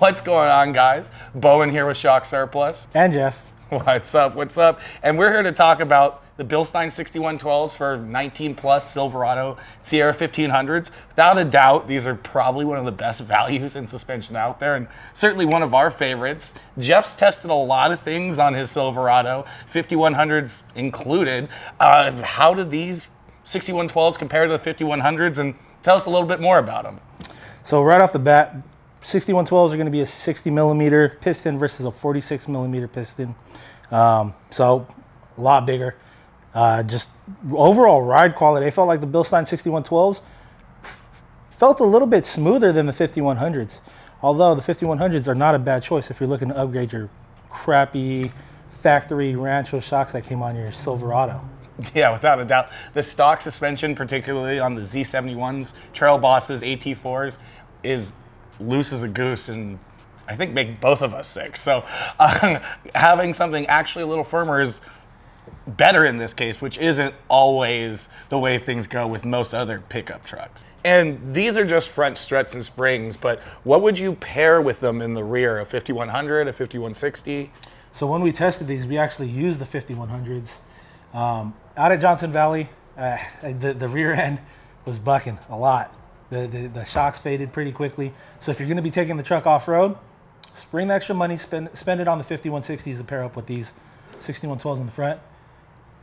What's going on, guys? Bowen here with Shock Surplus. And Jeff. What's up? What's up? And we're here to talk about the Bilstein 6112s for 19 plus Silverado Sierra 1500s. Without a doubt, these are probably one of the best values in suspension out there, and certainly one of our favorites. Jeff's tested a lot of things on his Silverado, 5100s included. How do these 6112s compare to the 5100s? And tell us a little bit more about them. So right off the bat, 6112s are going to be a 60 millimeter piston versus a 46 millimeter piston. So a lot bigger. Just overall ride quality, I felt like the Bilstein 6112s felt a little bit smoother than the 5100s. Although the 5100s are not a bad choice if you're looking to upgrade your crappy factory Rancho shocks that came on your Silverado. Yeah, without a doubt. The stock suspension, particularly on the Z71s, Trail Bosses, AT4s, is loose as a goose and I think make both of us sick. So having something actually a little firmer is better in this case, which isn't always the way things go with most other pickup trucks. And these are just front struts and springs, but what would you pair with them in the rear? A 5100, a 5160? So when we tested these, we actually used the 5100s. Out at Johnson Valley, the rear end was bucking a lot. The shocks faded pretty quickly. So if you're going to be taking the truck off-road, spring the extra money, spend it on the 5160s to pair up with these 6112s in the front.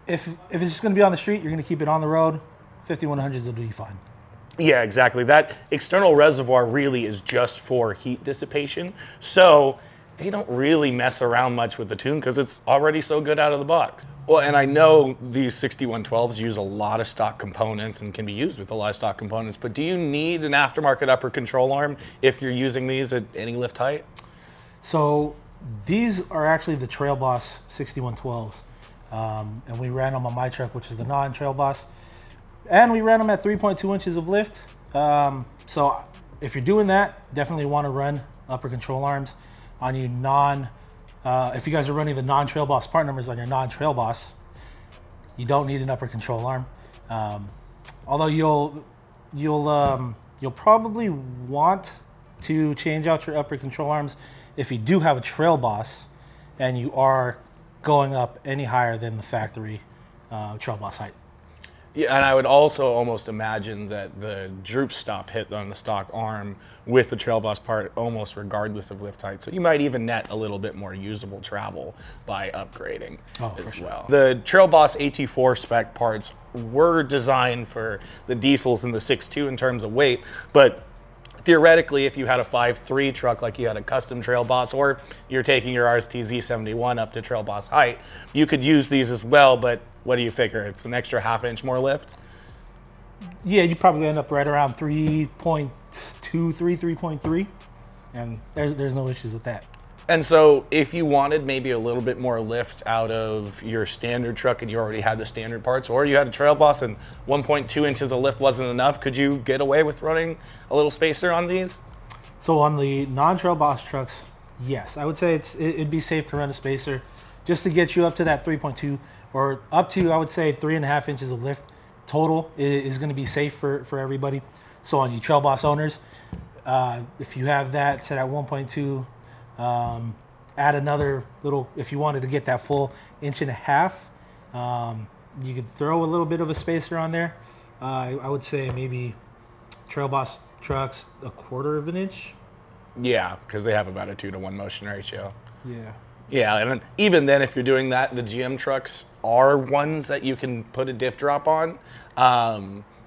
If it's just going to be on the street, you're going to keep it on the road, 5100s will do you fine. Yeah, exactly. That external reservoir really is just for heat dissipation. So they don't really mess around much with the tune because it's already so good out of the box. Well, and I know these 6112s use a lot of stock components and can be used with a lot of stock components, but do you need an aftermarket upper control arm if you're using these at any lift height? So these are actually the Trail Boss 6112s. And we ran them on my truck, which is the non-Trail Boss. And we ran them at 3.2 inches of lift. So if you're doing that, definitely want to run upper control arms on your if you guys are running the non-Trail Boss part numbers on your non-Trail Boss, you don't need an upper control arm. Although you'll probably want to change out your upper control arms if you do have a Trail Boss and you are going up any higher than the factory Trail Boss height. Yeah, and I would also almost imagine that the droop stop hit on the stock arm with the Trail Boss part almost regardless of lift height. So you might even net a little bit more usable travel by upgrading as well. The Trail Boss AT4 spec parts were designed for the diesels and the 6.2 in terms of weight, but theoretically, if you had a 5.3 truck like you had a custom Trail Boss, or you're taking your RST Z71 up to Trail Boss height, you could use these as well, but what do you figure? It's an extra half inch more lift? Yeah, you probably end up right around 3.23, 3.3, and there's no issues with that. And so if you wanted maybe a little bit more lift out of your standard truck and you already had the standard parts, or you had a Trail Boss and 1.2 inches of lift wasn't enough, could you get away with running a little spacer on these? So on the non-Trail Boss trucks, yes. I would say it'd be safe to run a spacer just to get you up to that 3.2 or up to, I would say, 3.5 inches of lift total is going to be safe for everybody. So on you Trail Boss owners, if you have that set at 1.2, add another little, if you wanted to get that full 1.5 inches, you could throw a little bit of a spacer on there. I would say maybe Trail Boss trucks 1/4 of an inch. Yeah, because they have about a 2-to-1 motion ratio. Yeah. Yeah, and even then, if you're doing that, the GM trucks are ones that you can put a diff drop on.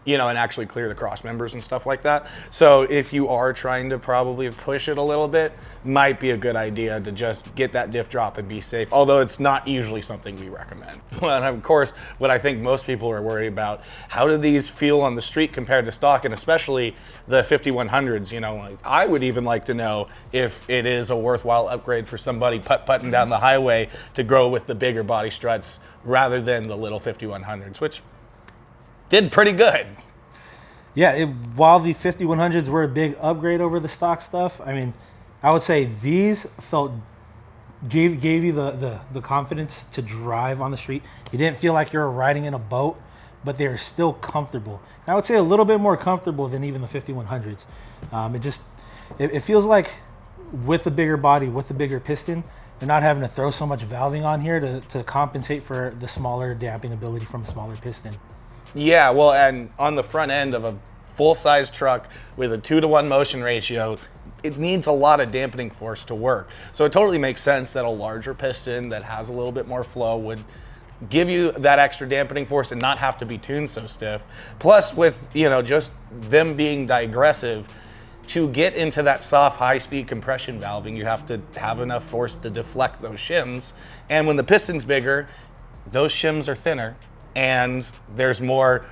And actually clear the cross members and stuff like that. So if you are trying to probably push it a little bit, might be a good idea to just get that diff drop and be safe, although it's not usually something we recommend. Well, and of course, what I think most people are worried about, how do these feel on the street compared to stock, and especially the 5100s, I would even like to know if it is a worthwhile upgrade for somebody putting down the highway to grow with the bigger body struts rather than the little 5100s, which did pretty good. Yeah, while the 5100s were a big upgrade over the stock stuff, I mean, I would say these gave you the confidence to drive on the street. You didn't feel like you were riding in a boat, but they're still comfortable. And I would say a little bit more comfortable than even the 5100s. It feels like with the bigger body, with the bigger piston, they're not having to throw so much valving on here to compensate for the smaller damping ability from a smaller piston. Yeah, well, and on the front end of a full-size truck with a 2-to-1 motion ratio, it needs a lot of dampening force to work. So it totally makes sense that a larger piston that has a little bit more flow would give you that extra dampening force and not have to be tuned so stiff. Plus, with just them being digressive, to get into that soft high-speed compression valving, you have to have enough force to deflect those shims. And when the piston's bigger, those shims are thinner, and there's more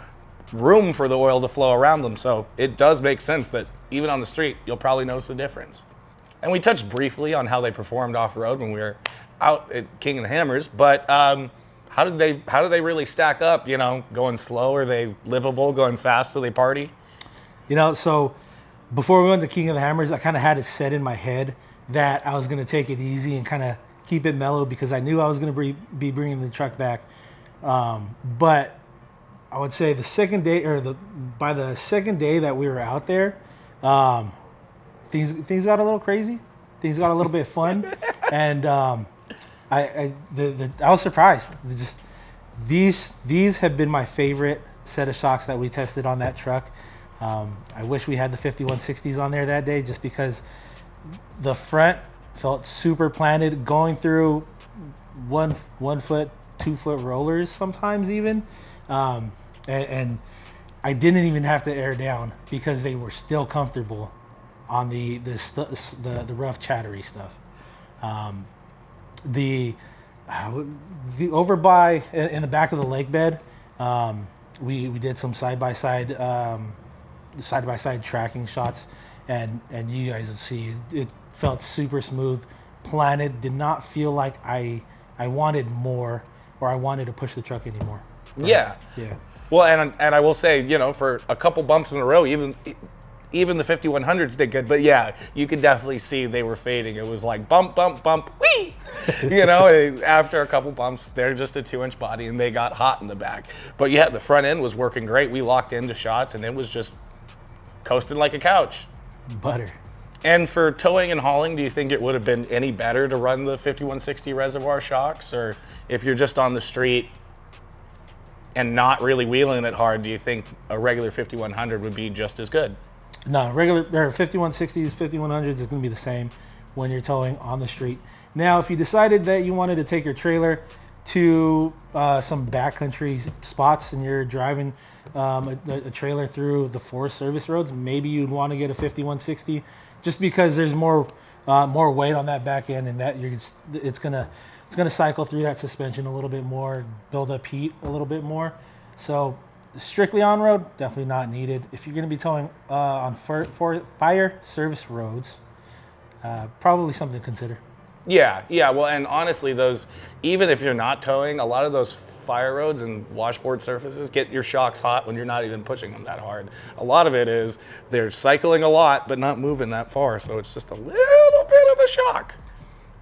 room for the oil to flow around them. So it does make sense that even on the street, you'll probably notice the difference. And we touched briefly on how they performed off-road when we were out at King of the Hammers, but how did they really stack up? Going slow? Are they livable? Going fast? Do they party? So before we went to King of the Hammers, I kind of had it set in my head that I was going to take it easy and kind of keep it mellow because I knew I was going to be bringing the truck back. But I would say the second day, by the second day that we were out there, things got a little crazy. Things got a little bit fun, and I was surprised. These have been my favorite set of shocks that we tested on that truck. I wish we had the 5160s on there that day, just because the front felt super planted, going through 1 foot, 2 foot rollers sometimes even. And I didn't even have to air down because they were still comfortable on the rough chattery stuff. The over by in the back of the lake bed, we did some side by side tracking shots, and you guys will see it felt super smooth, planted. Did not feel like I wanted more or I wanted to push the truck anymore. Right? Yeah. Well, and I will say, for a couple bumps in a row, even the 5100s did good. But yeah, you could definitely see they were fading. It was like bump, bump, bump, whee! After a couple bumps, they're just a 2-inch body, and they got hot in the back. But yeah, the front end was working great. We locked into shots, and it was just coasting like a couch. Butter. And for towing and hauling, do you think it would have been any better to run the 5160 reservoir shocks? Or if you're just on the street and not really wheeling it hard, do you think a regular 5100 would be just as good? No, regular 5160s, 5100s is going to be the same when you're towing on the street. Now, if you decided that you wanted to take your trailer to some backcountry spots and you're driving a trailer through the forest service roads, maybe you'd want to get a 5160, just because there's more weight on that back end, and that it's gonna cycle through that suspension a little bit more, build up heat a little bit more. So strictly on road, definitely not needed. If you're going to be towing on fire service roads, probably something to consider. Yeah. Well, and honestly, those, even if you're not towing, a lot of those fire roads and washboard surfaces get your shocks hot when you're not even pushing them that hard. A lot of it is they're cycling a lot but not moving that far, so it's just a little bit of a shock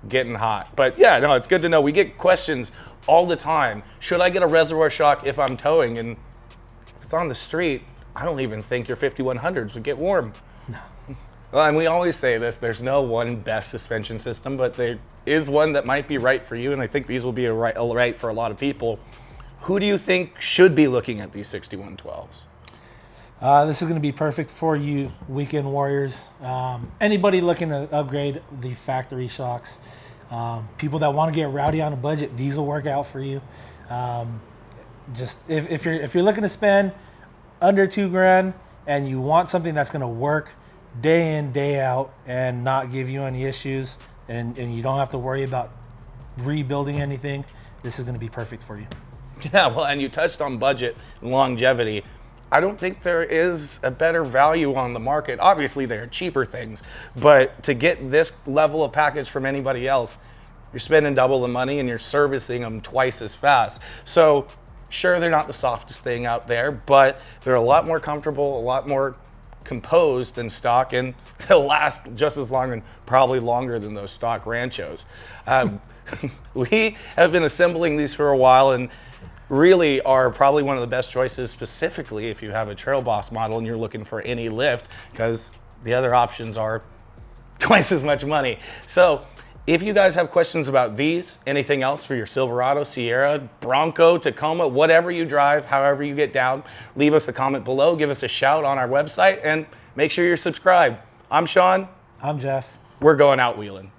getting hot. But yeah, no, it's good to know. We get questions all the time. Should I get a reservoir shock if I'm towing? And if it's on the street, I don't even think your 5100s would get warm. No. Well, and we always say this, there's no one best suspension system, but there is one that might be right for you, and I think these will be right for a lot of people. Who do you think should be looking at these 6112s? This is going to be perfect for you weekend warriors. Anybody looking to upgrade the factory shocks. People that want to get rowdy on a budget, these will work out for you. Just if you're looking to spend under $2,000 and you want something that's going to work day in, day out and not give you any issues, and you don't have to worry about rebuilding anything, this is going to be perfect for you. Yeah, well, and you touched on budget and longevity. I don't think there is a better value on the market. Obviously, there are cheaper things, but to get this level of package from anybody else, you're spending double the money and you're servicing them twice as fast. So sure, they're not the softest thing out there, but they're a lot more comfortable, a lot more composed than stock, and they'll last just as long and probably longer than those stock Ranchos. We have been assembling these for a while and really are probably one of the best choices, specifically if you have a Trail Boss model and you're looking for any lift, because the other options are twice as much money. So if you guys have questions about these, anything else for your Silverado, Sierra, Bronco, Tacoma, whatever you drive, however you get down, leave us a comment below, give us a shout on our website, and make sure you're subscribed. I'm Sean. I'm Jeff. We're going out wheeling.